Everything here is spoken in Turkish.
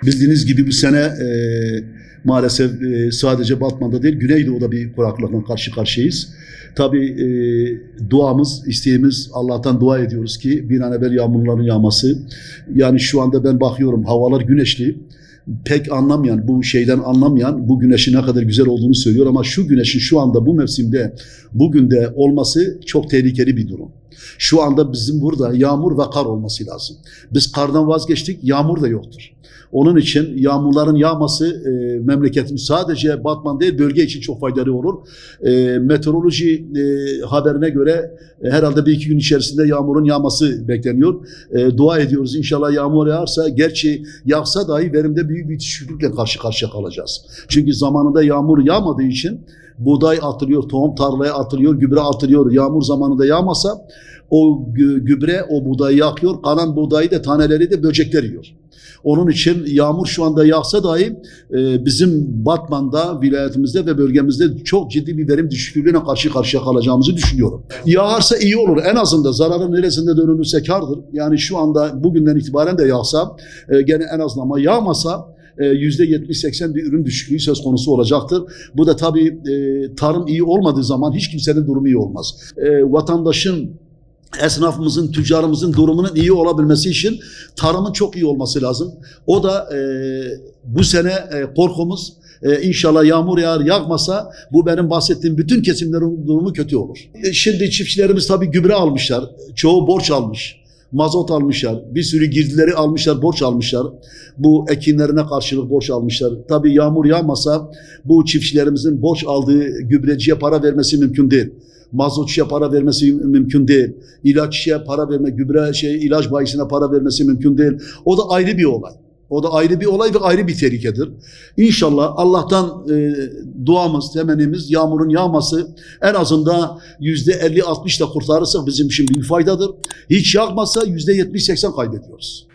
Bildiğiniz gibi bu sene maalesef sadece Batman'da değil, Güneydoğu'da bir kuraklıkla karşı karşıyayız. Tabii duamız, isteğimiz, Allah'tan dua ediyoruz ki bir an evvel yağmurların yağması. Yani şu anda ben bakıyorum, havalar güneşli. Pek anlamayan, bu şeyden anlamayan bu güneşin ne kadar güzel olduğunu söylüyor ama şu güneşin şu anda bu mevsimde, bugün de olması çok tehlikeli bir durum. Şu anda bizim burada yağmur ve kar olması lazım. Biz kardan vazgeçtik, yağmur da yoktur. Onun için yağmurların yağması memleketimiz sadece Batman değil bölge için çok faydalı olur. Meteoroloji haberine göre herhalde bir iki gün içerisinde yağmurun yağması bekleniyor. Dua ediyoruz inşallah yağmur yağarsa, gerçi yağsa dahi verimde büyük bir düşüklükle karşı karşıya kalacağız. Çünkü zamanında yağmur yağmadığı için buğday atılıyor, tohum tarlaya atılıyor, gübre atılıyor. Yağmur zamanında yağmasa o gübre o buğdayı yakıyor, kalan buğdayı da taneleri de böcekler yiyor. Onun için yağmur şu anda yağsa dahi bizim Batman'da, vilayetimizde ve bölgemizde çok ciddi bir verim düşüklüğüne karşı karşıya kalacağımızı düşünüyorum. Yağarsa iyi olur. En azından zararın neresinde dönülürse kârdır. Yani şu anda bugünden itibaren de yağsa gene en azından, ama yağmasa %70-80 bir ürün düşüklüğü söz konusu olacaktır. Bu da tabii tarım iyi olmadığı zaman hiç kimsenin durumu iyi olmaz. Vatandaşın, esnafımızın, tüccarımızın durumunun iyi olabilmesi için tarımın çok iyi olması lazım. O da bu sene korkumuz inşallah yağmur yağar yağmasa bu benim bahsettiğim bütün kesimlerin durumu kötü olur. Şimdi çiftçilerimiz tabii gübre almışlar, çoğu borç almış. Mazot almışlar, bir sürü girdileri almışlar, borç almışlar. Bu ekinlerine karşılık borç almışlar. Tabii yağmur yağmasa bu çiftçilerimizin borç aldığı gübreciye para vermesi mümkün değil. Mazotçuya para vermesi mümkün değil. İlaççıya para verme, ilaç bayisine para vermesi mümkün değil. O da ayrı bir olay. O da ayrı bir olay ve ayrı bir tehlikedir. İnşallah Allah'tan duamız, temennimiz yağmurun yağması, en azından %50-60 da kurtarırsak bizim için büyük faydadır. Hiç yağmasa %70-80 kaybediyoruz.